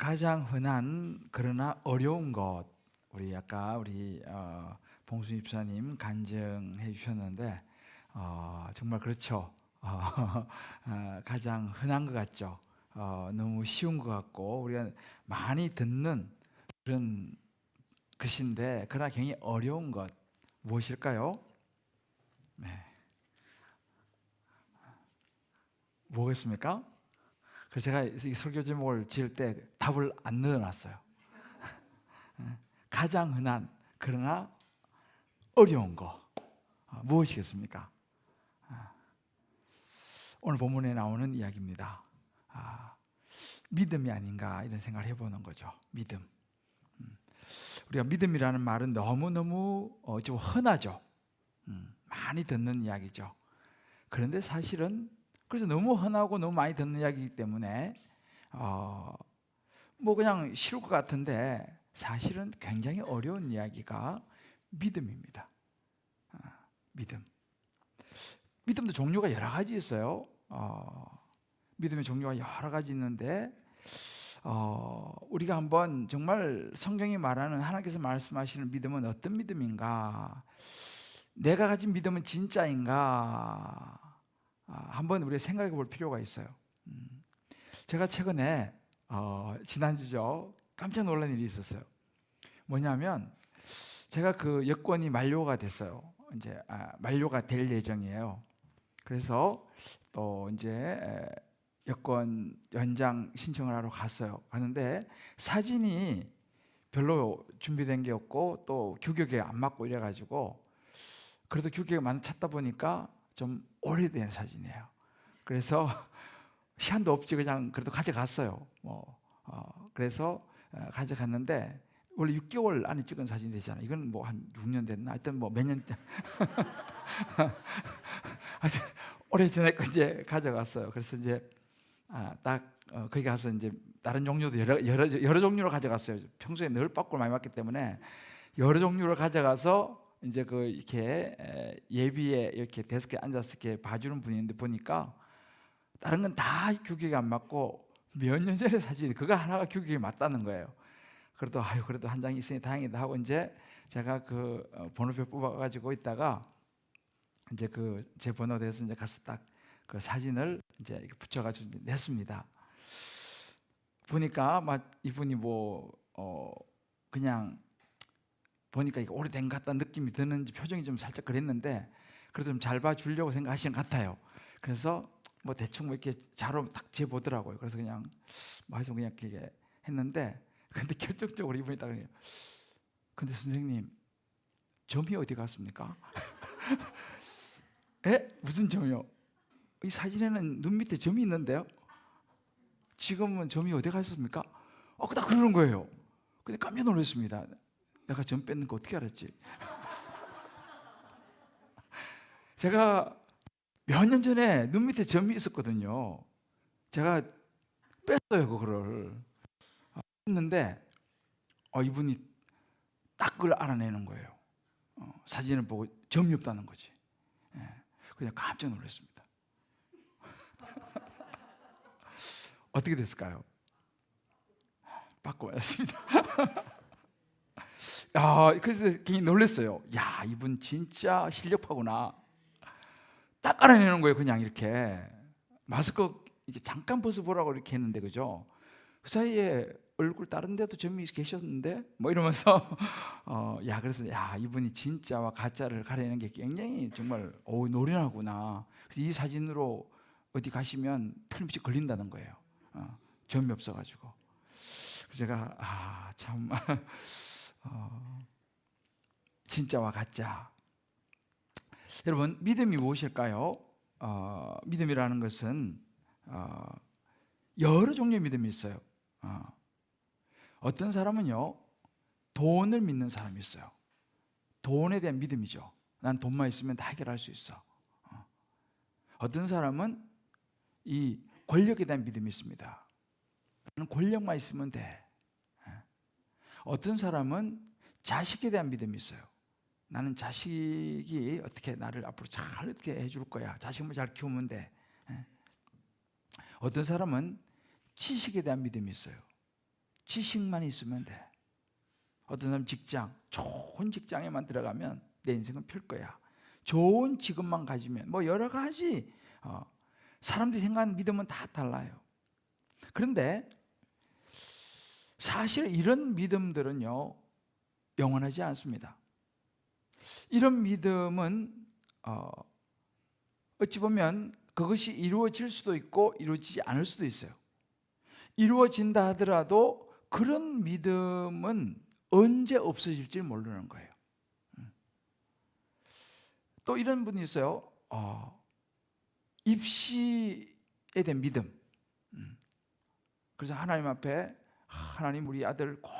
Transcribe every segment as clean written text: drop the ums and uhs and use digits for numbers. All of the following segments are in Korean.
가장 흔한 그러나 어려운 것, 우리 아까 봉수 집사님 간증해 주셨는데 정말 그렇죠. 가장 흔한 것 같죠. 너무 쉬운 것 같고 우리가 많이 듣는 그런 것인데 그러나 굉장히 어려운 것 무엇일까요? 네, 뭐겠습니까? 그래서 제가 이 설교 제목을 지을 때 답을 안 넣어놨어요. 가장 흔한 그러나 어려운 거 무엇이겠습니까? 오늘 본문에 나오는 이야기입니다. 믿음이 아닌가 이런 생각을 해보는 거죠. 믿음. 우리가 믿음이라는 말은 너무너무 좀 흔하죠. 많이 듣는 이야기죠. 그런데 사실은 그래서 너무 흔하고 너무 많이 듣는 이야기이기 때문에 뭐 그냥 쉬울 것 같은데 사실은 굉장히 어려운 이야기가 믿음입니다. 믿음. 믿음도 종류가 여러 가지 있어요. 믿음의 종류가 여러 가지 있는데 우리가 한번 정말 성경이 말하는 하나님께서 말씀하시는 믿음은 어떤 믿음인가? 내가 가진 믿음은 진짜인가? 한번 우리가 생각해 볼 필요가 있어요. 제가 최근에 지난주죠. 깜짝 놀란 일이 있었어요. 뭐냐면 제가 그 여권이 만료가 됐어요. 이제 만료가 될 예정이에요. 그래서 또 이제 여권 연장 신청을 하러 갔어요. 가는데 사진이 별로 준비된 게 없고 또 규격에 안 맞고 이래가지고 그래도 규격에 맞는 찾다 보니까 좀 오래된 사진이에요. 그래서 시간도 없지 그냥 그래도 가져갔어요. 그래서 가져갔는데 원래 6개월 안에 찍은 사진이 되잖아요. 이건 뭐 한 6년 됐나? 하여튼 뭐 몇 년 하여튼 오래전에 거 이제 가져갔어요. 그래서 이제 딱 거기 가서 이제 다른 종류도 여러 종류로 가져갔어요. 평소에 늘 빠꾸를 많이 맞기 때문에 여러 종류를 가져가서 이제 그 이렇게 예비에 이렇게 데스크에 앉아서 이렇게 봐주는 분이 있는데 보니까 다른 건 다 규격이 안 맞고 몇 년 전에 사진이 그거 하나가 규격이 맞다는 거예요. 그래도 한 장 있으니 다행이다 하고 이제 제가 그 번호표 뽑아가지고 있다가 이제 그 제 번호 돼서 이제 가서 딱 그 사진을 이제 이렇게 붙여가지고 냈습니다. 보니까 막 이분이 뭐 그냥 보니까 이게 오래된 것 같다는 느낌이 드는지 표정이 좀 살짝 그랬는데 그래도 좀 잘 봐주려고 생각하시는 것 같아요. 그래서 뭐 대충 뭐 이렇게 자로 딱 재보더라고요. 그래서 그냥 뭐 해서 그냥 이렇게 했는데 근데 결정적으로 이분이 딱 그래요. 근데 선생님 점이 어디 갔습니까? 에? 무슨 점이요? 이 사진에는 눈 밑에 점이 있는데요. 지금은 점이 어디 갔습니까? 딱 그러는 거예요. 근데 깜짝 놀랐습니다. 내가 점 뺏는 거 어떻게 알았지? 제가 몇 년 전에 눈 밑에 점이 있었거든요. 제가 뺐어요, 그거를. 했는데 이분이 딱 그걸 알아내는 거예요. 사진을 보고 점이 없다는 거지. 그냥 깜짝 놀랐습니다. 어떻게 됐을까요? 바꿔 맞았습니다. 그래서 굉장히 놀랐어요. 야, 이분 진짜 실력파구나. 딱 알아내는 거예요, 그냥 이렇게. 마스크 이렇게 잠깐 벗어보라고 이렇게 했는데, 그죠? 그 사이에 얼굴 다른 데도 점이 계셨는데, 뭐 이러면서, 그래서, 이분이 진짜와 가짜를 가리는 게 굉장히 정말, 노련하구나. 그래서 이 사진으로 어디 가시면 틀림없이 걸린다는 거예요. 점이 없어가지고. 그래서 제가, 참, 진짜와 가짜. 여러분, 믿음이 무엇일까요? 믿음이라는 것은 여러 종류의 믿음이 있어요. 어떤 사람은요, 돈을 믿는 사람이 있어요. 돈에 대한 믿음이죠. 난 돈만 있으면 다 해결할 수 있어. 어떤 사람은 이 권력에 대한 믿음이 있습니다. 나는 권력만 있으면 돼. 어떤 사람은 자식에 대한 믿음이 있어요. 나는 자식이 어떻게 나를 앞으로 잘 어떻게 해줄 거야. 자식만 잘 키우면 돼. 어떤 사람은 지식에 대한 믿음이 있어요. 지식만 있으면 돼. 어떤 사람 직장, 좋은 직장에만 들어가면 내 인생은 필 거야. 좋은 직업만 가지면 뭐 여러 가지 사람들이 생각하는 믿음은 다 달라요. 그런데 사실 이런 믿음들은요 영원하지 않습니다. 이런 믿음은 어찌 보면 그것이 이루어질 수도 있고 이루어지지 않을 수도 있어요. 이루어진다 하더라도 그런 믿음은 언제 없어질지 모르는 거예요. 또 이런 분이 있어요. 입시에 대한 믿음. 그래서 하나님 앞에 하나님 우리 아들 꼭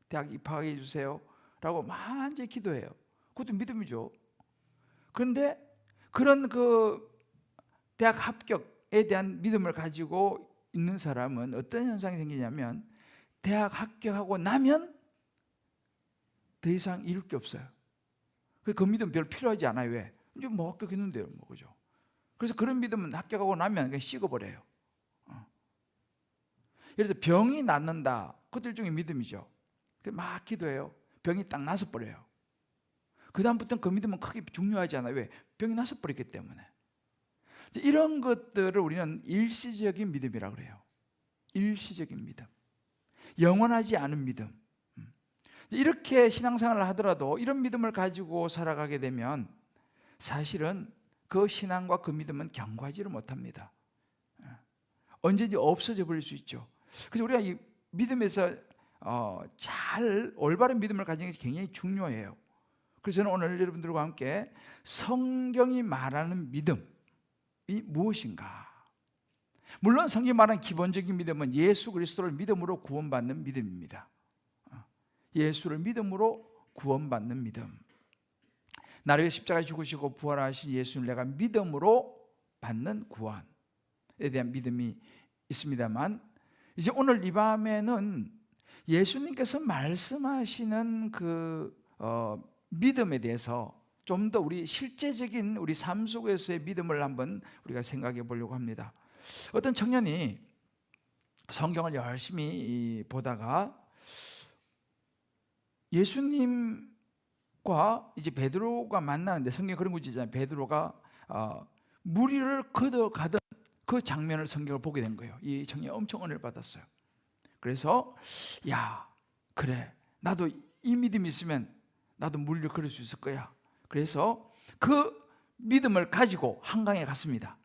대학 입학하게 해주세요 라고 만지 기도해요. 그것도 믿음이죠. 그런데 그런 그 대학 합격에 대한 믿음을 가지고 있는 사람은 어떤 현상이 생기냐면 대학 합격하고 나면 더 이상 이룰 게 없어요. 그 믿음 별로 필요하지 않아요. 왜? 이제 뭐 합격했는데요, 뭐 그죠? 그래서 그런 믿음은 합격하고 나면 그냥 식어버려요. 그래서 병이 낫는다. 그것도 일종의 믿음이죠. 막 기도해요. 병이 딱 나서 버려요. 그 다음부터는 그 믿음은 크게 중요하지 않아요. 왜? 병이 나서 버렸기 때문에. 이런 것들을 우리는 일시적인 믿음이라고 그래요. 일시적인 믿음. 영원하지 않은 믿음. 이렇게 신앙생활을 하더라도 이런 믿음을 가지고 살아가게 되면 사실은 그 신앙과 그 믿음은 견고하지를 못합니다. 언제든지 없어져 버릴 수 있죠. 그래서 우리가 이 믿음에서 잘 올바른 믿음을 가지는 것이 굉장히 중요해요. 그래서 저는 오늘 여러분들과 함께 성경이 말하는 믿음이 무엇인가? 물론 성경이 말하는 기본적인 믿음은 예수 그리스도를 믿음으로 구원받는 믿음입니다. 예수를 믿음으로 구원받는 믿음. 나를 위해 십자가에 죽으시고 부활하신 예수를 내가 믿음으로 받는 구원에 대한 믿음이 있습니다만, 이제 오늘 이 밤에는 예수님께서 말씀하시는 그 믿음에 대해서 좀 더 우리 실제적인 우리 삶 속에서의 믿음을 한번 우리가 생각해 보려고 합니다. 어떤 청년이 성경을 열심히 보다가 예수님과 이제 베드로가 만나는데, 성경에 그런 구절이 있잖아요. 베드로가 무리를 걷어가던 그 장면을 성경을 보게 된 거예요. 이 청년이 엄청 은혜를 받았어요. 그래서 야, 그래, 나도 이 믿음이 있으면 나도 무리를 걸을 수 있을 거야. 그래서 그 믿음을 가지고 한강에 갔습니다.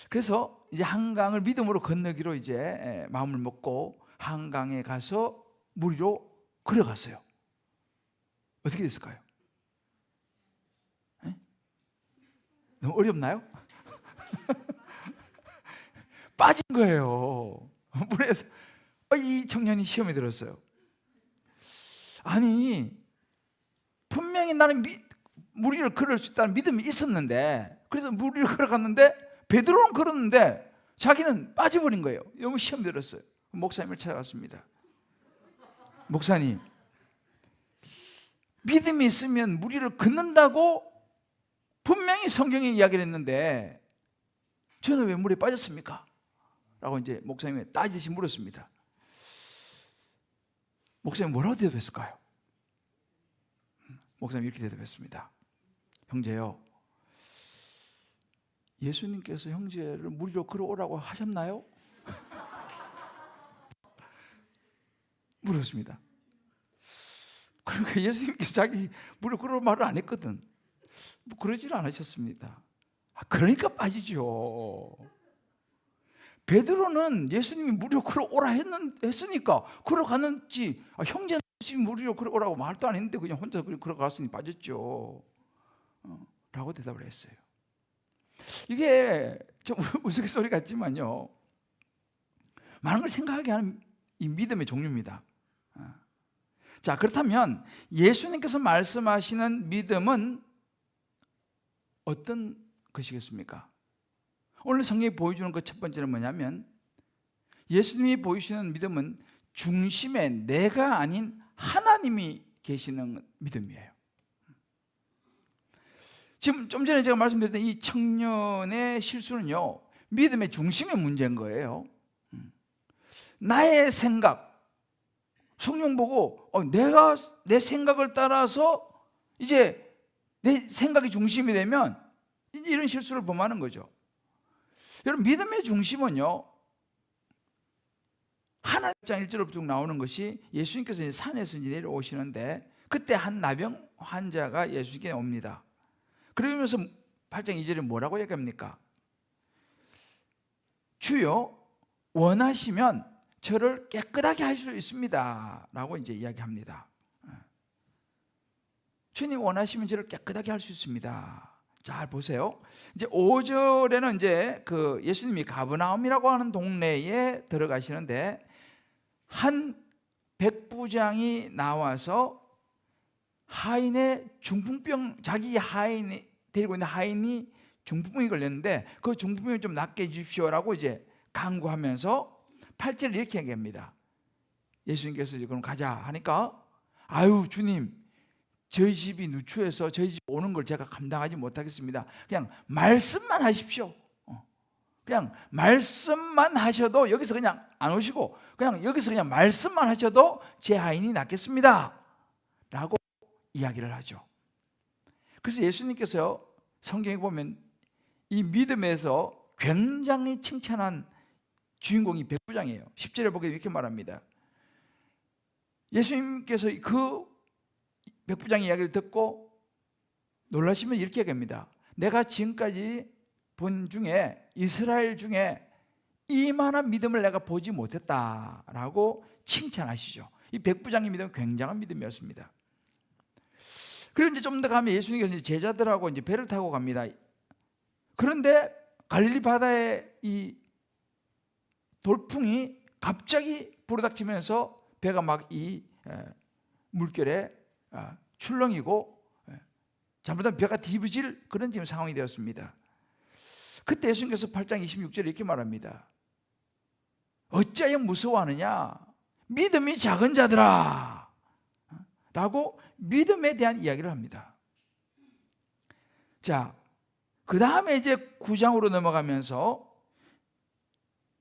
그래서 이제 한강을 믿음으로 건너기로 이제 마음을 먹고 한강에 가서 무리로 걸어갔어요. 어떻게 됐을까요? 너무 어렵나요? 빠진 거예요. 물에서. 이 청년이 시험에 들었어요. 아니, 분명히 나는 무리를 걸을 수 있다는 믿음이 있었는데, 그래서 무리를 걸어갔는데 베드로는 걸었는데 자기는 빠져버린 거예요. 너무 시험 들었어요. 목사님을 찾아갔습니다. 목사님, 믿음이 있으면 무리를 걷는다고 분명히 성경에 이야기를 했는데 저는 왜 물에 빠졌습니까? 라고 이제 목사님이 따지듯이 물었습니다. 목사님 뭐라고 대답했을까요? 목사님이 이렇게 대답했습니다. 형제요, 예수님께서 형제를 무리로 걸어오라고 하셨나요? 물었습니다. 그러니까 예수님께서 자기 무리로 걸어오라고 말을 안 했거든. 뭐 그러지는 않으셨습니다. 그러니까 빠지죠. 베드로는 예수님이 무리로 걸어오라 했으니까 걸어갔는지, 형제는 무리로 걸어오라고 말도 안 했는데 그냥 혼자 걸어갔으니 빠졌죠 라고 대답을 했어요. 이게 좀 우스갯소리 같지만요, 많은 걸 생각하게 하는 이 믿음의 종류입니다. 자, 그렇다면 예수님께서 말씀하시는 믿음은 어떤 것이겠습니까? 오늘 성경이 보여주는 그 첫 번째는 뭐냐면, 예수님이 보이시는 믿음은 중심에 내가 아닌 하나님이 계시는 믿음이에요. 지금 좀 전에 제가 말씀드렸던 이 청년의 실수는요, 믿음의 중심의 문제인 거예요. 나의 생각, 성령 보고 내가 내 생각을 따라서 이제 내 생각이 중심이 되면 이런 실수를 범하는 거죠. 여러분, 믿음의 중심은요, 하나님 1장 1절로 쭉 나오는 것이 예수님께서 이제 산에서 이제 내려오시는데 그때 한 나병 환자가 예수님께 옵니다. 그러면서 8장 2절에 뭐라고 얘기합니까? 주여 원하시면 저를 깨끗하게 할 수 있습니다 라고 이제 이야기합니다. 주님 원하시면 저를 깨끗하게 할 수 있습니다. 잘 보세요. 이제 5절에는 이제 그 예수님이 가버나움이라고 하는 동네에 들어가시는데 한 백부장이 나와서 하인의 중풍병, 자기 하인이 데리고 있는 하인이 중풍병이 걸렸는데 그 중풍병을 좀 낫게 해주십시오라고 이제 간구하면서 8절에 이렇게 얘기합니다. 예수님께서 이제 그럼 가자 하니까 아유 주님, 저희 집이 누추해서 저희 집 오는 걸 제가 감당하지 못하겠습니다. 그냥 말씀만 하십시오. 그냥 말씀만 하셔도, 여기서 그냥 안 오시고 그냥 여기서 그냥 말씀만 하셔도 제 하인이 낫겠습니다 라고 이야기를 하죠. 그래서 예수님께서 성경에 보면 이 믿음에서 굉장히 칭찬한 주인공이 백부장이에요. 10절에 보게 이렇게 말합니다. 예수님께서 그 백부장의 이야기를 듣고 놀라시면 이렇게 얘기합니다. 내가 지금까지 본 중에, 이스라엘 중에 이만한 믿음을 내가 보지 못했다라고 칭찬하시죠. 이 백부장의 믿음은 굉장한 믿음이었습니다. 그리고 이제 좀 더 가면 예수님께서 제자들하고 이제 배를 타고 갑니다. 그런데 갈릴리 바다에 이 돌풍이 갑자기 불어닥치면서 배가 막 이 물결에 출렁이고 잘못하면 배가 뒤부질 그런 지금 상황이 되었습니다. 그때 예수님께서 8장 26절에 이렇게 말합니다. 어찌하여 무서워하느냐 믿음이 작은 자들아 라고 믿음에 대한 이야기를 합니다. 자, 그 다음에 이제 9장으로 넘어가면서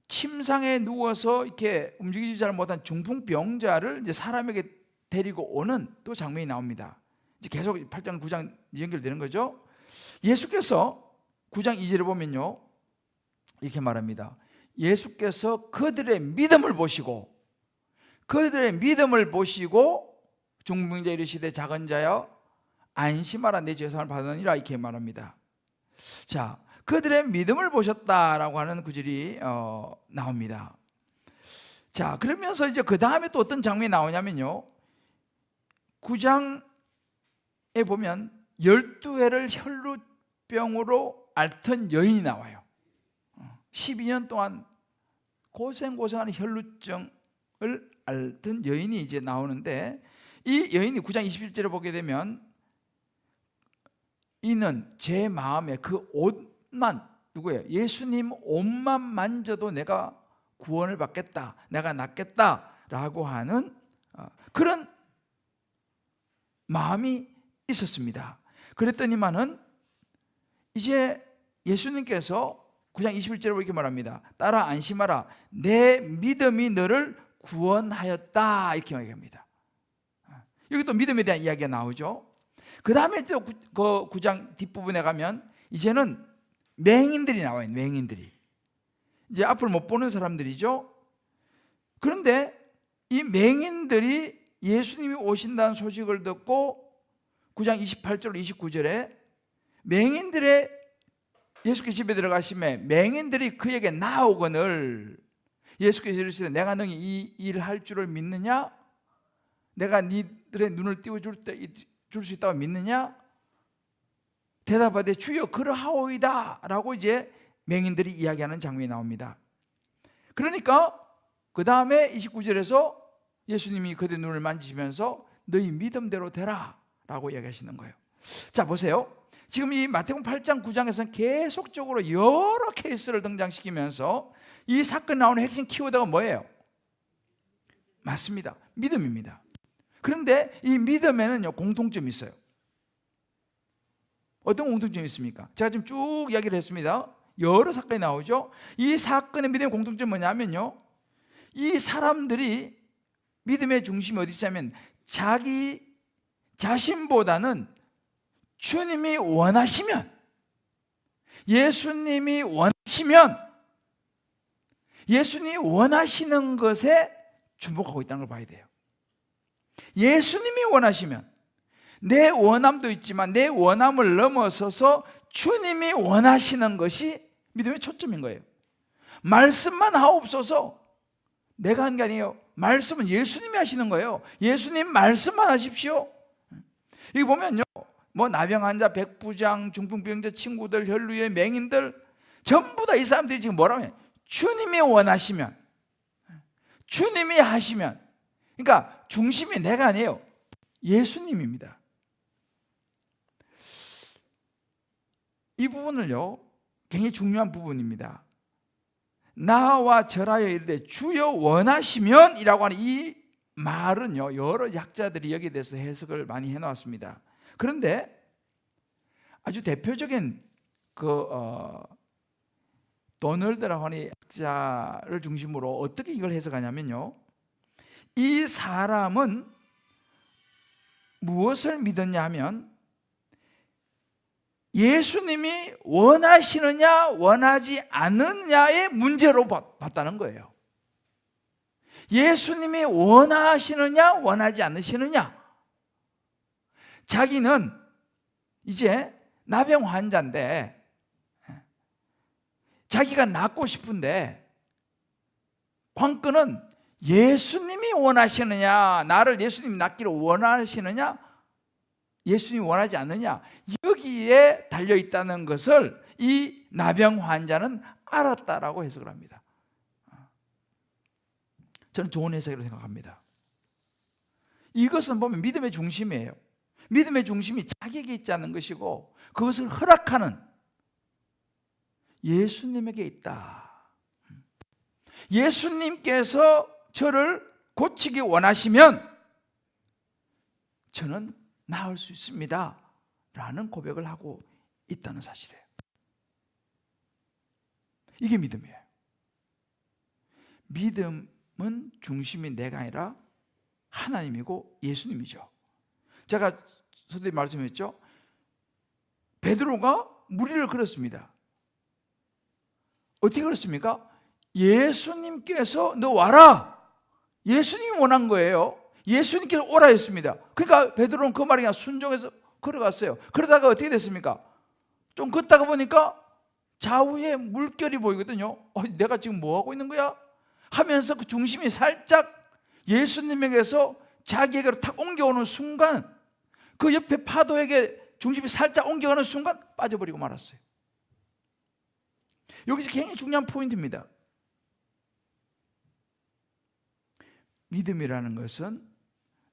침상에 누워서 이렇게 움직이지 잘 못한 중풍병자를 이제 사람에게 데리고 오는 또 장면이 나옵니다. 이제 계속 8장 9장 연결되는 거죠. 예수께서 9장 2절에 보면요 이렇게 말합니다. 예수께서 그들의 믿음을 보시고 중풍병자 이르시되 작은 자여 안심하라 내 죄사함을 받으니라 이렇게 말합니다. 자, 그들의 믿음을 보셨다라고 하는 구절이 나옵니다. 자, 그러면서 이제 그 다음에 또 어떤 장면이 나오냐면요 9장에 보면 12회를 혈루병으로 앓던 여인이 나와요. 12년 동안 고생하는 혈루증을 앓던 여인이 이제 나오는데 이 여인이 9장 21절에 보게 되면 이는 제 마음에 그 옷만, 누구예요? 예수님 옷만 만져도 내가 구원을 받겠다, 내가 낫겠다라고 하는 그런 마음이 있었습니다. 그랬더니만은 이제 예수님께서 9장 21절에 이렇게 말합니다. 따라 안심하라 내 믿음이 너를 구원하였다 이렇게 말합니다. 여기 또 믿음에 대한 이야기가 나오죠. 그 다음에 또 9장 뒷부분에 가면 이제는 맹인들이 나와요. 맹인들이 이제 앞을 못 보는 사람들이죠. 그런데 이 맹인들이 예수님이 오신다는 소식을 듣고 9장 28절 29절에 맹인들의 예수께서 집에 들어가시매 맹인들이 그에게 나오거늘 예수께서 이르시되 내가 너희 이 일을 할 줄을 믿느냐? 내가 니들의 눈을 띄워줄 수 있다고 믿느냐? 대답하되 주여 그러하오이다 라고 이제 맹인들이 이야기하는 장면이 나옵니다. 그러니까 그 다음에 29절에서 예수님이 그들의 눈을 만지시면서 너희 믿음대로 되라 라고 이야기하시는 거예요. 자 보세요. 지금 이 마태복음 8장 9장에서는 계속적으로 여러 케이스를 등장시키면서 이 사건 나오는 핵심 키워드가 뭐예요? 맞습니다. 믿음입니다. 그런데 이 믿음에는요 공통점이 있어요. 어떤 공통점이 있습니까? 제가 지금 쭉 이야기를 했습니다. 여러 사건이 나오죠. 이 사건의 믿음의 공통점이 뭐냐면요 이 사람들이 믿음의 중심이 어디 있냐면 자기 자신보다는 주님이 원하시면, 예수님이 원하시면, 예수님이 원하시는 것에 주목하고 있다는 걸 봐야 돼요. 예수님이 원하시면, 내 원함도 있지만 내 원함을 넘어서서 주님이 원하시는 것이 믿음의 초점인 거예요. 말씀만 하옵소서, 내가 한 게 아니에요. 말씀은 예수님이 하시는 거예요. 예수님 말씀만 하십시오. 여기 보면요, 뭐 나병 환자, 백부장, 중풍병자 친구들, 혈루의 맹인들 전부 다 이 사람들이 지금 뭐라고 해요? 주님이 원하시면, 주님이 하시면. 그러니까 중심이 내가 아니에요. 예수님입니다. 이 부분을요, 굉장히 중요한 부분입니다. 나와 절하여 이르되 주여 원하시면 이라고 하는 이 말은요, 여러 학자들이 여기에 대해서 해석을 많이 해놓았습니다. 그런데 아주 대표적인 도널드라고 하는 학자를 중심으로 어떻게 이걸 해석하냐면요, 이 사람은 무엇을 믿었냐 하면 예수님이 원하시느냐 원하지 않느냐의 문제로 봤다는 거예요. 예수님이 원하시느냐 원하지 않으시느냐. 자기는 이제 나병 환자인데 자기가 낫고 싶은데 관건은 예수님이 원하시느냐, 나를 예수님이 낫기를 원하시느냐, 예수님이 원하지 않느냐, 여기에 달려있다는 것을 이 나병 환자는 알았다라고 해석을 합니다. 저는 좋은 해석이라고 생각합니다. 이것은 보면 믿음의 중심이에요. 믿음의 중심이 자기에게 있지 않는 것이고 그것을 허락하는 예수님에게 있다. 예수님께서 저를 고치기 원하시면 저는 나을 수 있습니다 라는 고백을 하고 있다는 사실이에요. 이게 믿음이에요. 믿음은 중심이 내가 아니라 하나님이고 예수님이죠. 제가 선생님 말씀했죠. 베드로가 무리를 걸었습니다. 어떻게 걸었습니까? 예수님께서 너 와라, 예수님이 원한 거예요. 예수님께서 오라 했습니다. 그러니까 베드로는 그 말에 그냥 순종해서 걸어갔어요. 그러다가 어떻게 됐습니까? 좀 걷다가 보니까 좌우에 물결이 보이거든요. 내가 지금 뭐 하고 있는 거야? 하면서 그 중심이 살짝 예수님에게서 자기에게로 탁 옮겨오는 순간, 그 옆에 파도에게 중심이 살짝 옮겨가는 순간 빠져버리고 말았어요. 여기서 굉장히 중요한 포인트입니다. 믿음이라는 것은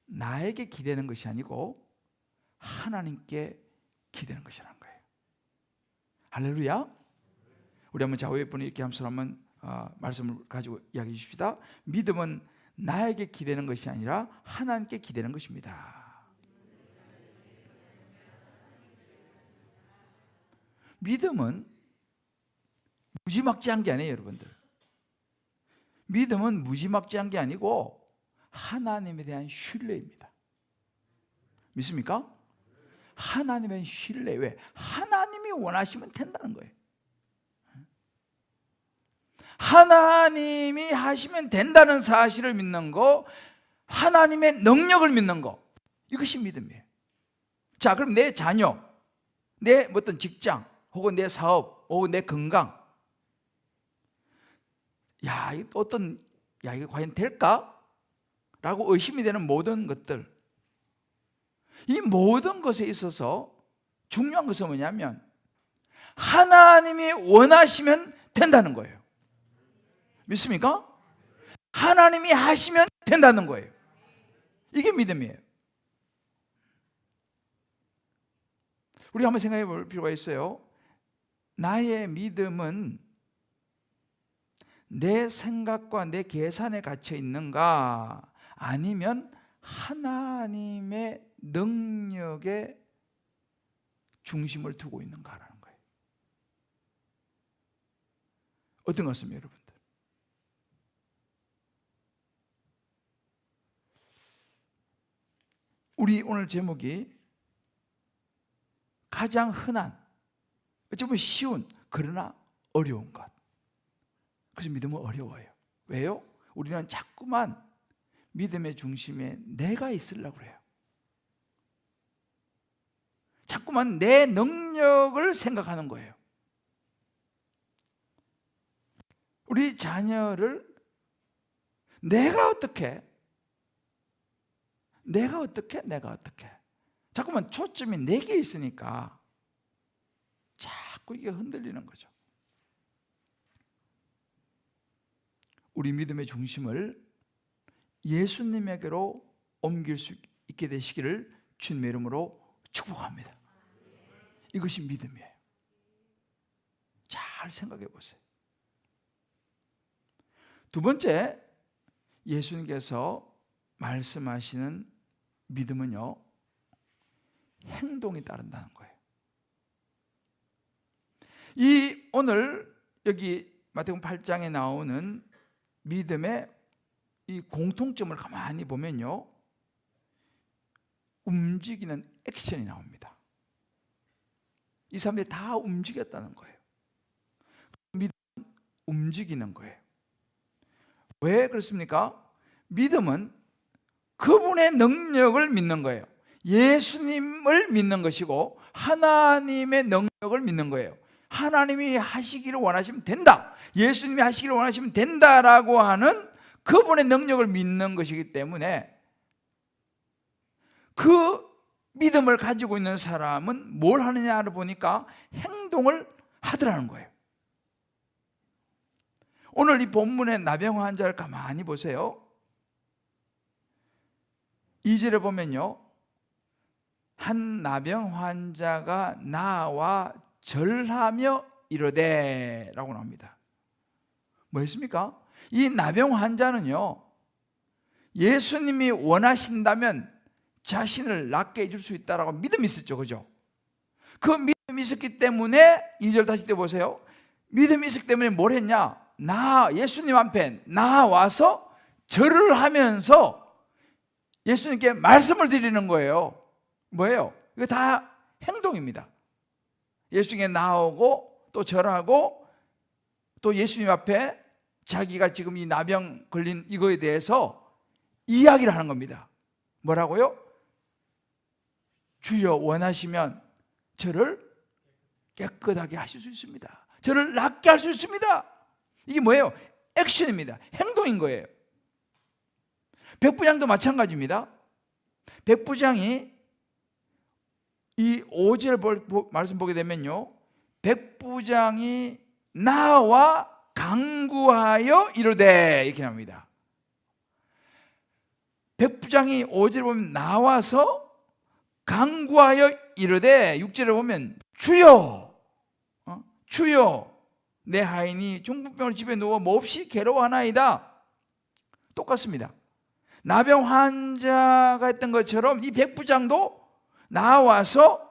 나에게 기대는 것이 아니고 하나님께 기대는 것이라는 거예요. 할렐루야. 우리 한번 좌우에 분이 이렇게 한번 말씀을 가지고 이야기해 주십시다. 믿음은 나에게 기대는 것이 아니라 하나님께 기대는 것입니다. 믿음은 무지막지한 게 아니에요, 여러분들. 믿음은 무지막지한 게 아니고 하나님에 대한 신뢰입니다. 믿습니까? 하나님의 신뢰. 왜? 하나님이 원하시면 된다는 거예요. 하나님이 하시면 된다는 사실을 믿는 거, 하나님의 능력을 믿는 거, 이것이 믿음이에요. 자, 그럼 내 자녀, 내 어떤 직장, 혹은 내 사업, 혹은 내 건강, 이게 과연 될까? 라고 의심이 되는 모든 것들, 이 모든 것에 있어서 중요한 것은 뭐냐면 하나님이 원하시면 된다는 거예요. 믿습니까? 하나님이 하시면 된다는 거예요. 이게 믿음이에요. 우리 한번 생각해 볼 필요가 있어요. 나의 믿음은 내 생각과 내 계산에 갇혀 있는가, 아니면 하나님의 능력에 중심을 두고 있는가라는 거예요. 어떤 것 같습니까, 여러분들? 우리 오늘 제목이 가장 흔한, 어찌 보면 쉬운, 그러나 어려운 것. 그래서 믿음은 어려워요. 왜요? 우리는 자꾸만 믿음의 중심에 내가 있으려고 그래요. 자꾸만 내 능력을 생각하는 거예요. 우리 자녀를 내가 어떻게 자꾸만 초점이 내게 있으니까 자꾸 이게 흔들리는 거죠. 우리 믿음의 중심을 예수님에게로 옮길 수 있게 되시기를 주님의 이름으로 축복합니다. 이것이 믿음이에요. 잘 생각해 보세요. 두 번째, 예수님께서 말씀하시는 믿음은요, 행동이 따른다는 거예요. 이 오늘 여기 마태복음 8장에 나오는 믿음의 이 공통점을 가만히 보면요, 움직이는 액션이 나옵니다. 이 사람들이 다 움직였다는 거예요. 믿음은 움직이는 거예요. 왜 그렇습니까? 믿음은 그분의 능력을 믿는 거예요. 예수님을 믿는 것이고 하나님의 능력을 믿는 거예요. 하나님이 하시기를 원하시면 된다, 예수님이 하시기를 원하시면 된다라고 하는 그분의 능력을 믿는 것이기 때문에 그 믿음을 가지고 있는 사람은 뭘 하느냐를 보니까 행동을 하더라는 거예요. 오늘 이 본문의 나병 환자를 가만히 보세요. 2절에 보면요, 한 나병 환자가 나와 절하며 이르되 라고 나옵니다. 뭐였습니까? 이 나병 환자는요, 예수님이 원하신다면 자신을 낫게 해줄 수 있다라고 믿음이 있었죠. 그죠? 그 믿음이 있었기 때문에 2절 다시 떼보세요. 믿음이 있었기 때문에 뭘 했냐? 예수님 앞에 나와서 절을 하면서 예수님께 말씀을 드리는 거예요. 뭐예요? 이거 다 행동입니다. 예수님께 나오고 또 절하고 또 예수님 앞에 자기가 지금 이 나병 걸린 이거에 대해서 이야기를 하는 겁니다. 뭐라고요? 주여 원하시면 저를 깨끗하게 하실 수 있습니다. 저를 낫게 할 수 있습니다. 이게 뭐예요? 액션입니다. 행동인 거예요. 백부장도 마찬가지입니다. 백부장이 이 5절 말씀 보게 되면요, 백부장이 나와 강구하여 이르되 이렇게 합니다. 백부장이 5절에 보면 나와서 강구하여 이르되 6절에 보면 주여 내 하인이 중풍병으로 집에 누워 몹시 괴로워하나이다. 똑같습니다. 나병 환자가 했던 것처럼 이 백부장도 나와서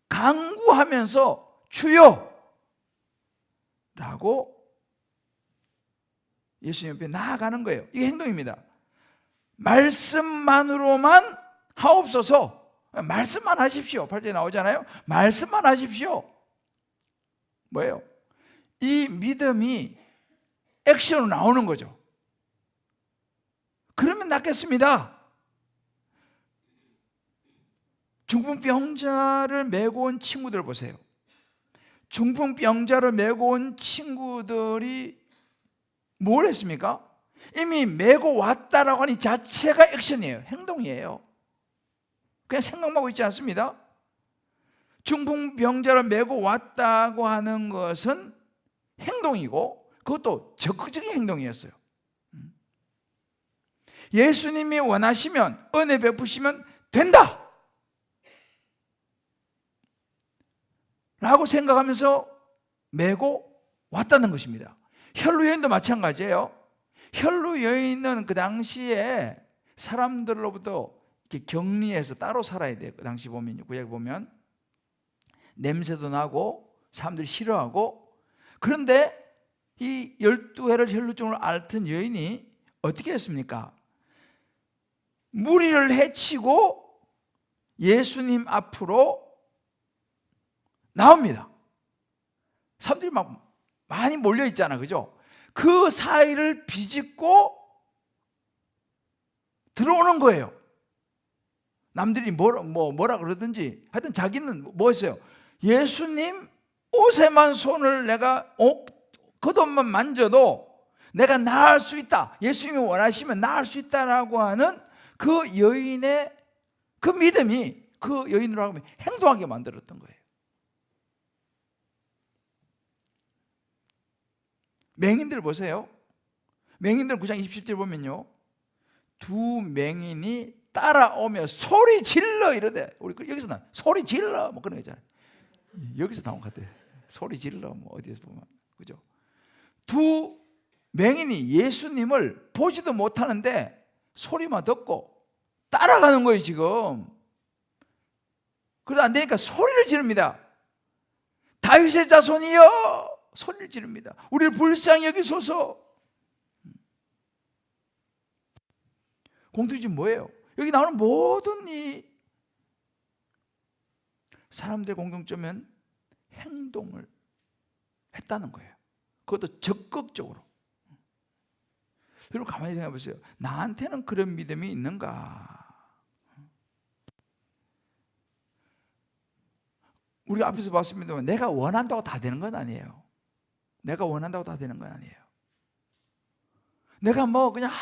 강구하면서 주여 라고 예수님 옆에 나아가는 거예요. 이게 행동입니다. 말씀만으로만 하옵소서. 말씀만 하십시오. 8절에 나오잖아요. 말씀만 하십시오. 뭐예요? 이 믿음이 액션으로 나오는 거죠. 그러면 낫겠습니다. 중풍병자를 메고 온 친구들 보세요. 중풍병자를 메고 온 친구들이 뭘 했습니까? 이미 메고 왔다라고 하는 이 자체가 액션이에요. 행동이에요. 그냥 생각만 하고 있지 않습니다. 중풍병자를 메고 왔다고 하는 것은 행동이고 그것도 적극적인 행동이었어요. 예수님이 원하시면, 은혜 베푸시면 된다 라고 생각하면서 메고 왔다는 것입니다. 혈루 여인도 마찬가지예요. 혈루 여인은 그 당시에 사람들로부터 이렇게 격리해서 따로 살아야 돼요. 그 당시 보면, 구약에 보면 냄새도 나고 사람들이 싫어하고, 그런데 이 12해를 혈루증을 앓던 여인이 어떻게 했습니까? 무리를 해치고 예수님 앞으로 나옵니다. 사람들이 막 많이 몰려 있잖아, 그죠? 그 사이를 비집고 들어오는 거예요. 남들이 뭐라 그러든지 하여튼 자기는 뭐 했어요? 예수님 옷에만 손을 내가 겉옷만 만져도 내가 나을 수 있다, 예수님이 원하시면 나을 수 있다라고 하는 그 여인의 그 믿음이 그 여인으로 하면 행동하게 만들었던 거예요. 맹인들 보세요. 맹인들 9장 27절 보면요, 두 맹인이 따라오며 소리 질러 이러대. 우리 여기서 나 소리 질러 뭐 그런 거 있잖아요. 여기서 나온 것 같아요. 소리 질러 뭐 어디에서 보면, 그죠? 두 맹인이 예수님을 보지도 못하는데 소리만 듣고 따라가는 거예요 지금. 그래도 안 되니까 소리를 지릅니다. 다윗의 자손이여 소리를 지릅니다. 우리를 불쌍히 여기소서. 공통점이 뭐예요? 여기 나오는 모든 이 사람들의 공통점은 행동을 했다는 거예요. 그것도 적극적으로. 여러분 가만히 생각해 보세요. 나한테는 그런 믿음이 있는가? 우리가 앞에서 봤습니다만 내가 원한다고 다 되는 건 아니에요. 내가 원한다고 다 되는 건 아니에요. 내가 뭐 그냥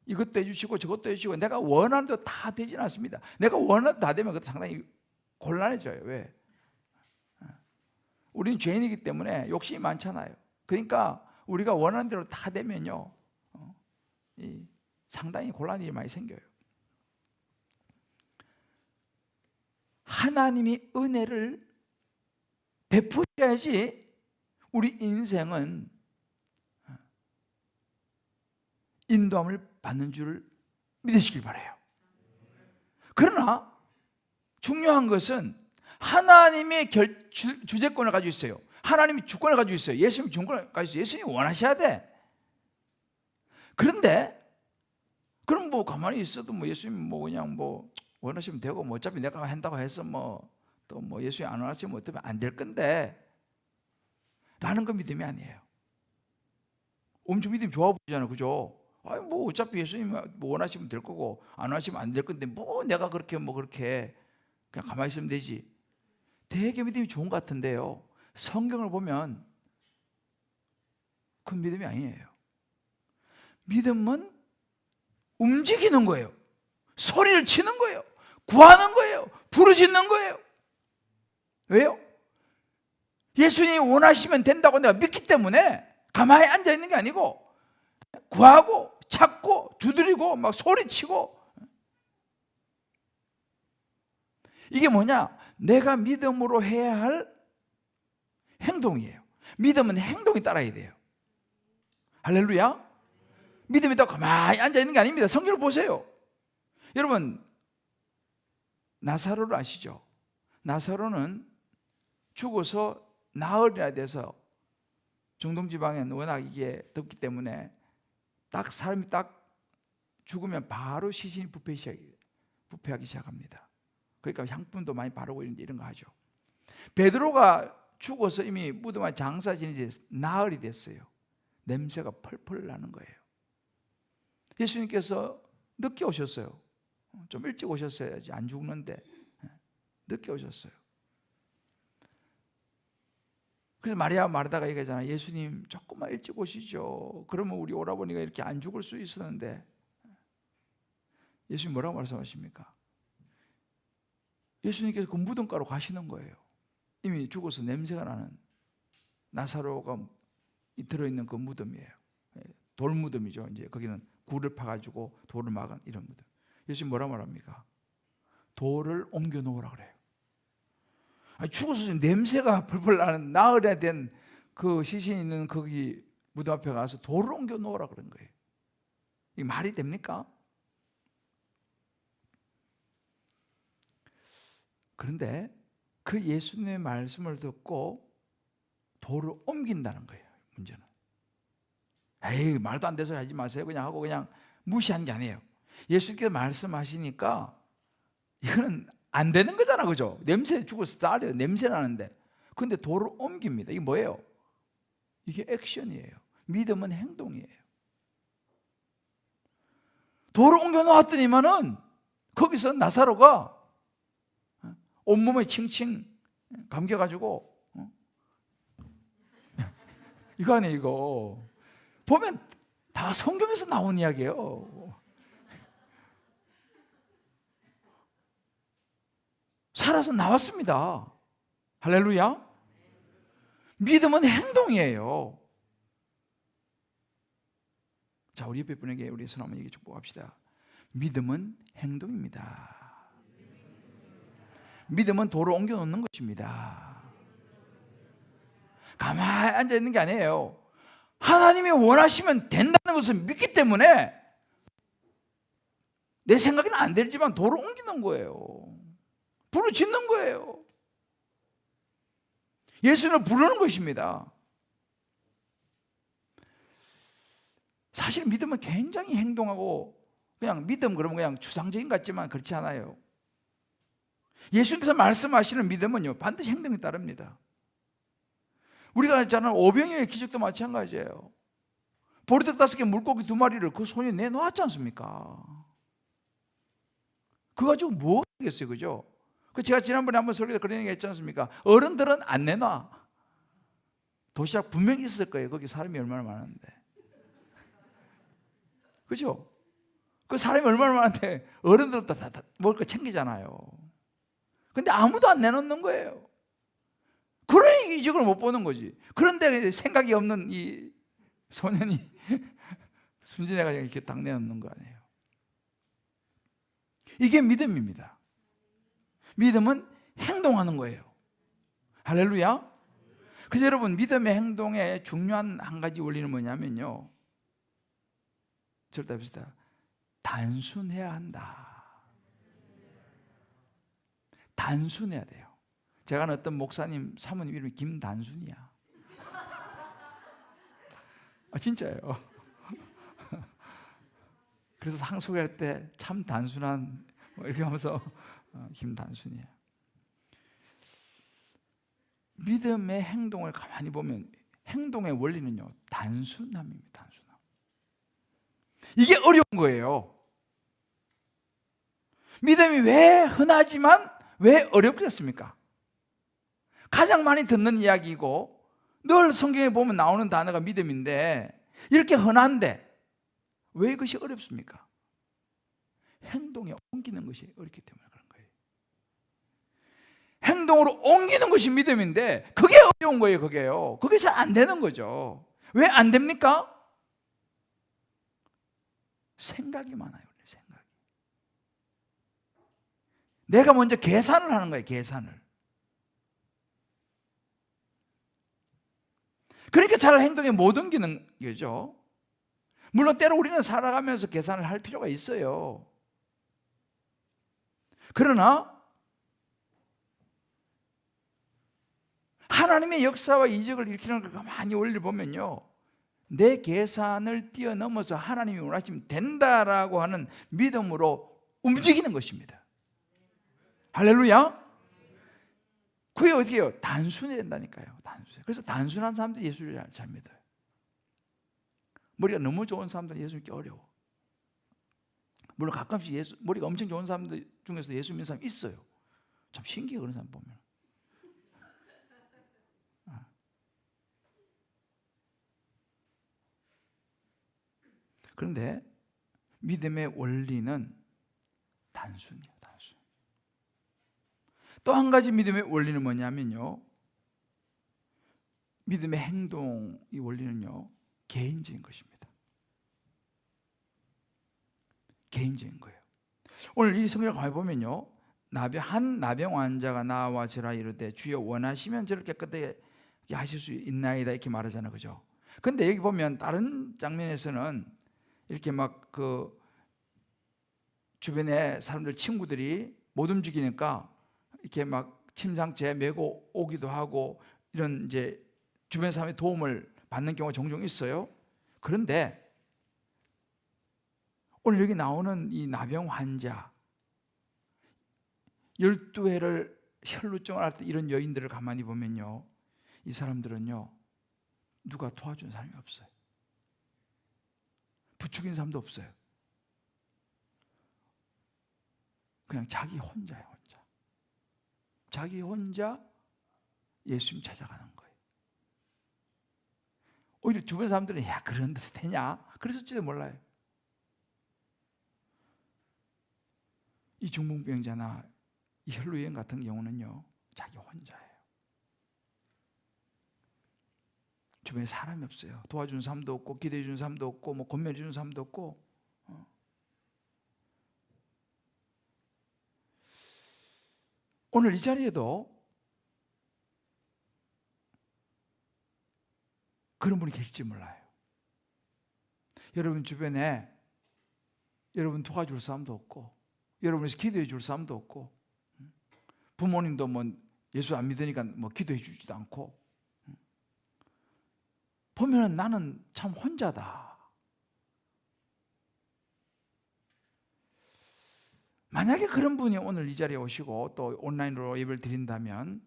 이것도 해주시고 저것도 해주시고 내가 원하는 대로 다 되지는 않습니다. 내가 원하는 대로 다 되면 그것도 상당히 곤란해져요. 왜? 우리는 죄인이기 때문에 욕심이 많잖아요. 그러니까 우리가 원하는 대로 다 되면요, 상당히 곤란한 일이 많이 생겨요. 하나님이 은혜를 베푸셔야지 우리 인생은 인도함을 받는 줄을 믿으시길 바라요. 그러나 중요한 것은 하나님의 주재권을 가지고 있어요. 하나님이 주권을 가지고 있어요. 예수님이 주권을 가지고 있어요. 예수님이 원하셔야 돼. 그런데 그럼 뭐 가만히 있어도 뭐 예수님 뭐 그냥 뭐 원하시면 되고 뭐 어차피 내가 한다고 해서 뭐 또 뭐 예수님이 안 원하시면 어쩌면 안 될 건데 라는 건 믿음이 아니에요. 엄청 믿음이 좋아 보이잖아요, 그죠? 아니 뭐 어차피 예수님 뭐 원하시면 될 거고 안 원하시면 안 될 건데 뭐 내가 그렇게 그냥 가만히 있으면 되지. 되게 믿음이 좋은 것 같은데요, 성경을 보면 그 믿음이 아니에요. 믿음은 움직이는 거예요. 소리를 치는 거예요. 구하는 거예요. 부르짖는 거예요. 왜요? 예수님이 원하시면 된다고 내가 믿기 때문에 가만히 앉아 있는 게 아니고 구하고 찾고 두드리고 막 소리치고. 이게 뭐냐? 내가 믿음으로 해야 할 행동이에요. 믿음은 행동이 따라야 돼요. 할렐루야. 믿음이 또 가만히 앉아 있는 게 아닙니다. 성경을 보세요. 여러분 나사로를 아시죠? 나사로는 죽어서 나흘이나 돼서 중동지방에는 워낙 이게 덥기 때문에 사람이 딱 죽으면 바로 시신이 부패하기 시작합니다. 그러니까 향품도 많이 바르고 이런 거 하죠. 베드로가 죽어서 이미 무덤 안에 장사 지낸 지 나흘이 됐어요. 냄새가 펄펄 나는 거예요. 예수님께서 늦게 오셨어요. 좀 일찍 오셨어야지 안 죽는데 늦게 오셨어요. 그래서 마리아 마르다가 얘기하잖아요. 예수님 조금만 일찍 오시죠. 그러면 우리 오라버니가 이렇게 안 죽을 수 있었는데. 예수님 뭐라고 말씀하십니까? 예수님께서 그 무덤가로 가시는 거예요. 이미 죽어서 냄새가 나는 나사로가 들어있는 그 무덤이에요. 돌무덤이죠. 이제 거기는 굴을 파가지고 돌을 막은 이런 무덤. 예수님 뭐라 말합니까? 돌을 옮겨 놓으라 그래요. 아니, 죽어서 냄새가 펄펄 나는 나흘에 된 그 시신 있는 거기 무덤 앞에 가서 돌을 옮겨 놓으라 그런 거예요. 이게 말이 됩니까? 그런데 그 예수님의 말씀을 듣고 돌을 옮긴다는 거예요. 문제는 말도 안 되는 소리 하지 마세요 그냥 하고 그냥 무시한 게 아니에요. 예수님께서 말씀하시니까 이거는 안 되는 거잖아, 그죠? 냄새 죽어서 쌀이에요. 냄새 나는데. 근데 돌을 옮깁니다. 이게 뭐예요? 이게 액션이에요. 믿음은 행동이에요. 돌을 옮겨 놓았더니만은 거기서 나사로가 온몸에 칭칭 감겨가지고 이거 아니에요, 이거. 보면 다 성경에서 나온 이야기예요. 살아서 나왔습니다. 할렐루야. 믿음은 행동이에요. 자, 우리 옆에 분에게 우리 손 한번 얘기 축복합시다. 믿음은 행동입니다. 믿음은 돌을 옮겨 놓는 것입니다. 가만히 앉아 있는 게 아니에요. 하나님이 원하시면 된다는 것을 믿기 때문에 내 생각에는 안 되지만 돌을 옮기는 거예요. 불을 짓는 거예요. 예수님을 부르는 것입니다. 사실 믿음은 굉장히 행동하고, 그냥 믿음 그러면 그냥 추상적인 것 같지만 그렇지 않아요. 예수님께서 말씀하시는 믿음은요, 반드시 행동이 따릅니다. 우리가 있잖아요, 오병이어의 기적도 마찬가지예요. 보리떡 5개 물고기 2마리를 그 손이 내놓았지 않습니까? 그거 가지고 뭐 하겠어요, 그죠? 제가 지난번에 한번 설교에 그런 얘기 했지 않습니까? 어른들은 안 내놔. 도시락 분명히 있을 거예요. 거기 사람이 얼마나 많은데. 그죠? 그 사람이 얼마나 많은데 어른들도 다 먹을 거 챙기잖아요. 근데 아무도 안 내놓는 거예요. 그러니 이적을 못 보는 거지. 그런데 생각이 없는 이 소년이 순진해가지고 이렇게 딱 내놓는 거 아니에요. 이게 믿음입니다. 믿음은 행동하는 거예요. 할렐루야. 그래서 여러분, 믿음의 행동에 중요한 한 가지 원리는 뭐냐면요, 저를 답시다. 단순해야 한다. 단순해야 돼요. 제가 아는 어떤 목사님 사모님 이름이 김단순이야. 진짜예요. 그래서 상 소개할 때 참 단순한 이렇게 하면서 김단순이야. 믿음의 행동을 가만히 보면 행동의 원리는요, 단순함입니다. 단순함. 이게 어려운 거예요. 믿음이 왜 흔하지만 왜 어렵겠습니까? 가장 많이 듣는 이야기이고 늘 성경에 보면 나오는 단어가 믿음인데, 이렇게 흔한데 왜 이것이 어렵습니까? 행동에 옮기는 것이 어렵기 때문에 그런 거예요. 행동으로 옮기는 것이 믿음인데 그게 어려운 거예요. 그게요. 그게 잘 안 되는 거죠. 왜 안 됩니까? 생각이 많아요. 생각이. 내가 먼저 계산을 하는 거예요. 계산을. 그러니까 잘 행동에 못 옮기는 거죠. 물론 때로 우리는 살아가면서 계산을 할 필요가 있어요. 그러나 하나님의 역사와 이적을 일으키는 걸 가만히 원리를 보면요, 내 계산을 뛰어넘어서 하나님이 원하시면 된다라고 하는 믿음으로 움직이는 것입니다. 할렐루야. 그게 어떻게 해요? 단순해야 된다니까요. 단순해. 그래서 단순한 사람들이 예수를 잘 믿어요. 머리가 너무 좋은 사람들은 예수 믿기 어려워. 물론 가끔씩 머리가 엄청 좋은 사람들 중에서 예수 믿는 사람이 있어요. 참 신기해, 그런 사람 보면. 그런데 믿음의 원리는 단순이에요. 단순. 또 한 가지 믿음의 원리는 뭐냐면요, 믿음의 행동의 원리는요, 개인적인 것입니다. 개인적인 거예요. 오늘 이 성경을 가만히 보면요, 한 나병 환자가 나와 저라 이르되 주여 원하시면 저를 깨끗하게 하실 수 있나이다 이렇게 말하잖아요. 그죠? 근데 여기 보면 다른 장면에서는 이렇게 막 그 주변에 사람들 친구들이 못 움직이니까 이렇게 막 침상째 메고 오기도 하고 이런 이제 주변 사람의 도움을 받는 경우가 종종 있어요. 그런데 오늘 여기 나오는 이 나병 환자, 12해를 혈루증을 앓던 이런 여인들을 가만히 보면요, 이 사람들은요 누가 도와준 사람이 없어요. 부추긴 사람도 없어요. 그냥 자기 혼자예요. 혼자. 자기 혼자 예수님 찾아가는 거예요. 오히려 주변 사람들은 야 그런 데서 되냐? 그랬을지도 몰라요. 이 중풍병자나 이 혈루여인 같은 경우는요 자기 혼자예요. 주변에 사람이 없어요. 도와준 사람도 없고 기도해 준 사람도 없고 뭐 권면해 준 사람도 없고. 오늘 이 자리에도 그런 분이 계실지 몰라요. 여러분 주변에 여러분 도와줄 사람도 없고 여러분에서 기도해 줄 사람도 없고 부모님도 뭐 예수 안 믿으니까 뭐 기도해 주지도 않고 보면 나는 참 혼자다. 만약에 그런 분이 오늘 이 자리에 오시고 또 온라인으로 예배를 드린다면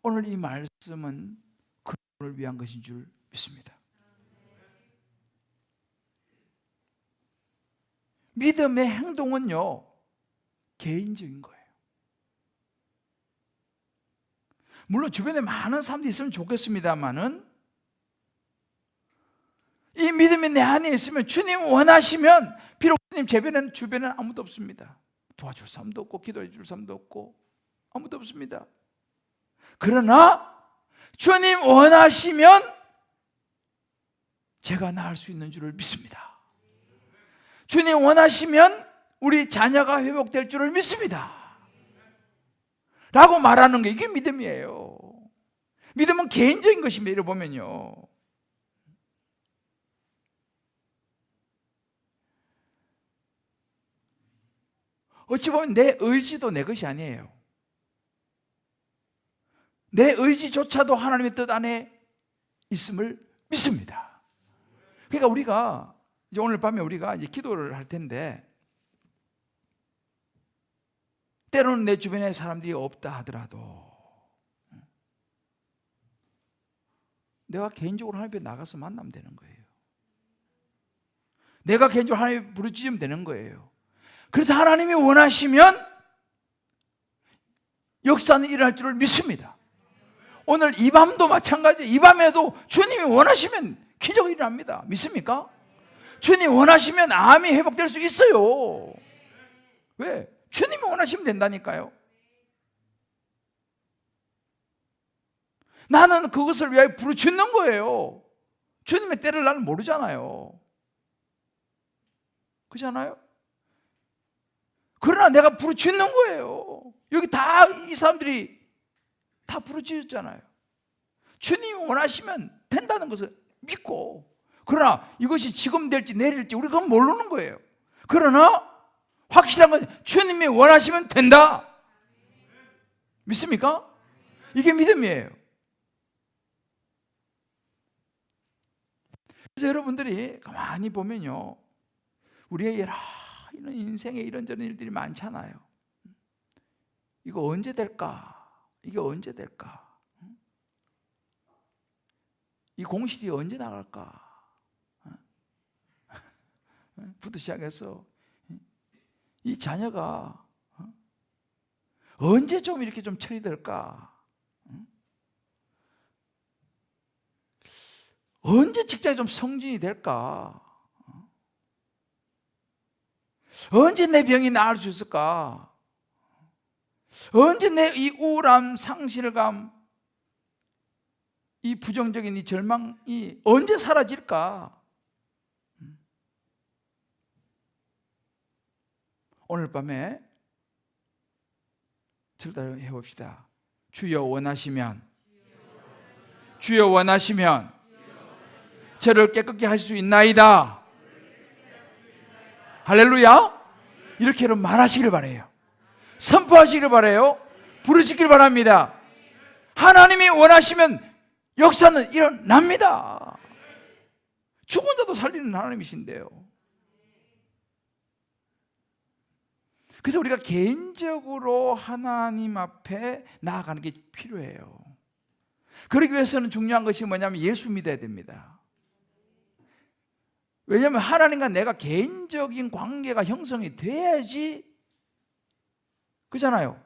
오늘 이 말씀은 그를 위한 것인 줄 믿습니다. 믿음의 행동은요 개인적인 거예요. 물론 주변에 많은 사람들이 있으면 좋겠습니다만은 이 믿음이 내 안에 있으면 주님 원하시면 비록 주님 주변에는 아무도 없습니다. 도와줄 사람도 없고 기도해 줄 사람도 없고 아무도 없습니다. 그러나 주님 원하시면 제가 나을 수 있는 줄을 믿습니다. 주님 원하시면 우리 자녀가 회복될 줄을 믿습니다. 라고 말하는 게 이게 믿음이에요. 믿음은 개인적인 것입니다. 이래 보면요. 어찌 보면 내 의지도 내 것이 아니에요. 내 의지조차도 하나님의 뜻 안에 있음을 믿습니다. 그러니까 우리가 이제 오늘 밤에 우리가 이제 기도를 할 텐데 때로는 내 주변에 사람들이 없다 하더라도 내가 개인적으로 하나님 앞에 나가서 만나면 되는 거예요. 내가 개인적으로 하나님 부르짖으면 되는 거예요. 그래서 하나님이 원하시면 역사는 일어날 줄을 믿습니다. 오늘 이 밤도 마찬가지예요. 이 밤에도 주님이 원하시면 기적이 일어납니다. 믿습니까? 주님이 원하시면 암이 회복될 수 있어요. 왜? 주님이 원하시면 된다니까요. 나는 그것을 위하여 부르짖는 거예요. 주님의 때를 나는 모르잖아요. 그렇잖아요? 그러나 내가 부르짖는 거예요. 여기 다 이 사람들이 다 부르짖었잖아요. 주님이 원하시면 된다는 것을 믿고, 그러나 이것이 지금 될지 내일 될지 우리가 모르는 거예요. 그러나 확실한 건 주님이 원하시면 된다. 믿습니까? 이게 믿음이에요. 그래서 여러분들이 가만히 보면요, 우리의 여러 이런 인생에 이런저런 일들이 많잖아요. 이거 언제 될까? 이게 언제 될까? 이 공실이 언제 나갈까? 부터 시작해서 이 자녀가 언제 좀 이렇게 좀 처리될까? 언제 직장이 좀 성진이 될까? 언제 내 병이 나을 수 있을까? 언제 내 이 우울함, 상실감, 이 부정적인 이 절망이 언제 사라질까? 오늘 밤에 저를 해봅시다. 주여 원하시면, 주여 원하시면 저를 깨끗게 할 수 있나이다. 할렐루야. 이렇게 여러분 말하시길 바라요. 선포하시길 바라요. 부르시길 바랍니다. 하나님이 원하시면 역사는 일어납니다. 죽은 자도 살리는 하나님이신데요. 그래서 우리가 개인적으로 하나님 앞에 나아가는 게 필요해요. 그러기 위해서는 중요한 것이 뭐냐면 예수 믿어야 됩니다. 왜냐하면 하나님과 내가 개인적인 관계가 형성이 돼야지, 그렇잖아요.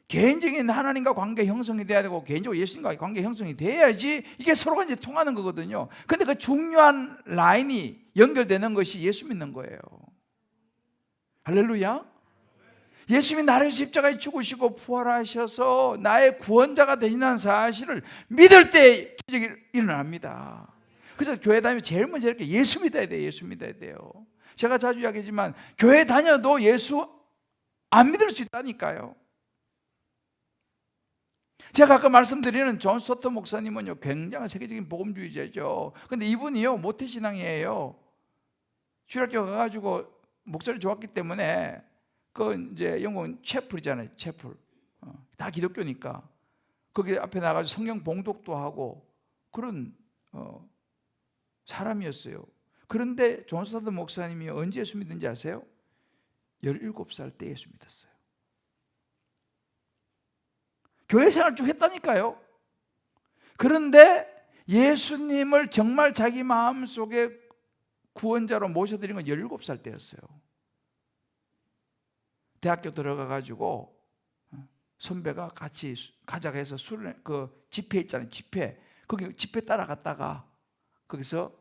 개인적인 하나님과 관계 형성이 돼야 되고 개인적으로 예수님과 관계 형성이 돼야지 이게 서로가 이제 통하는 거거든요. 근데 그 중요한 라인이 연결되는 것이 예수 믿는 거예요. 할렐루야. 예수님이 나를 십자가에 죽으시고 부활하셔서 나의 구원자가 되신다는 사실을 믿을 때 기적이 일어납니다. 그래서 교회 다니면 제일 먼저 이렇게 예수 믿어야 돼요. 예수 믿어야 돼요. 제가 자주 이야기하지만 교회 다녀도 예수 안 믿을 수 있다니까요. 제가 아까 말씀드리는 존 스토트 목사님은요, 굉장히 세계적인 복음주의자죠. 근데 이분이요, 모태신앙이에요. 주일학교 가가지고 목소리 좋았기 때문에 그 이제 영국은 채플이잖아요. 채플. 다 기독교니까 거기 앞에 나가서 성경 봉독도 하고 그런 사람이었어요. 그런데 존 스토트 목사님이 언제 예수 믿는지 아세요? 17살 때 예수 믿었어요. 교회 생활 쭉 했다니까요. 그런데 예수님을 정말 자기 마음속에 구원자로 모셔드린 건 17살 때였어요. 대학교 들어가가지고 선배가 같이 가자고 해서 그 집회 있잖아요. 거기 집회 따라갔다가 거기서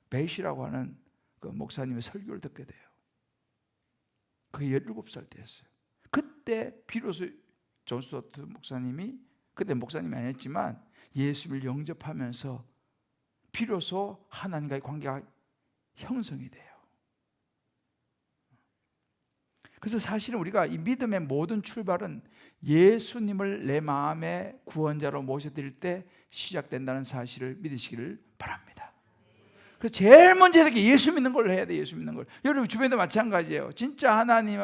베이시라고 하는 그 목사님의 설교를 듣게 돼요. 그게 17살 때였어요. 그때 비로소 존 스토트 목사님이, 그때 목사님이 아니었지만 예수를 영접하면서 비로소 하나님과의 관계가 형성이 돼요. 그래서 사실은 우리가 이 믿음의 모든 출발은 예수님을 내 마음의 구원자로 모셔드릴 때 시작된다는 사실을 믿으시기를 바랍니다. 그래서 제일 먼저 이렇게 예수 믿는 걸 해야 돼요. 예수 믿는 걸. 여러분 주변에도 마찬가지예요. 진짜 하나님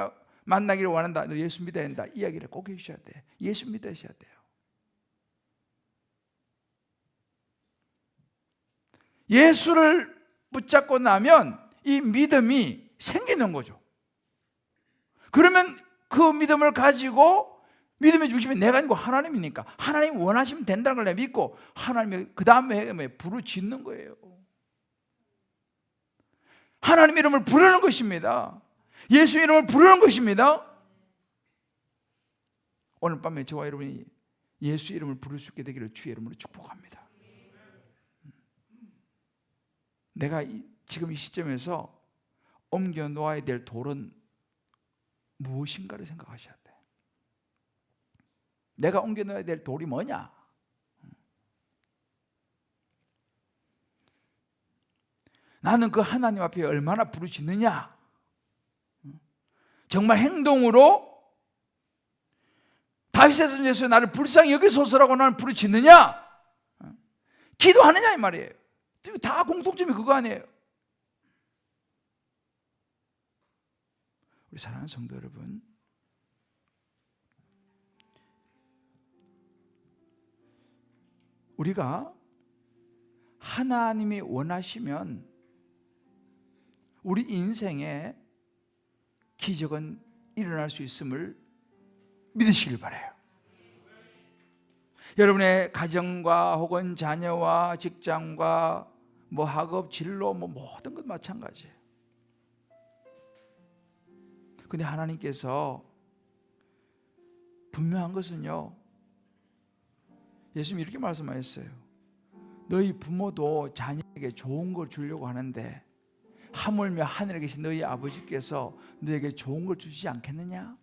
만나기를 원한다, 너 예수 믿어야 된다, 이야기를 꼭 해주셔야 돼. 예수 믿으셔야 돼요. 예수를 붙잡고 나면 이 믿음이 생기는 거죠. 그러면 그 믿음을 가지고, 믿음의 중심이 내가 아니고 하나님이니까 하나님이 원하시면 된다는 걸 내가 믿고 하나님이 그 다음에 부르짖는 거예요. 하나님 이름을 부르는 것입니다. 예수 이름을 부르는 것입니다. 오늘 밤에 저와 여러분이 예수 이름을 부를 수 있게 되기를 주의 이름으로 축복합니다. 내가 지금 이 시점에서 옮겨 놓아야 될 돌은 무엇인가를 생각하셔야 돼. 내가 옮겨 놓아야 될 돌이 뭐냐? 나는 그 하나님 앞에 얼마나 부르짖느냐? 정말 행동으로 다윗의 선지자에서 나를 불쌍히 여기소서라고 나는 부르짖느냐? 기도하느냐 이 말이에요. 다 공통점이 그거 아니에요. 우리 사랑하는 성도 여러분, 우리가 하나님이 원하시면 우리 인생에 기적은 일어날 수 있음을 믿으시길 바라요. 여러분의 가정과 혹은 자녀와 직장과 학업, 진로 모든 것 마찬가지예요. 근데 하나님께서 분명한 것은요, 예수님이 이렇게 말씀하셨어요. 너희 부모도 자녀에게 좋은 걸 주려고 하는데 하물며 하늘에 계신 너희 아버지께서 너에게 좋은 걸 주시지 않겠느냐?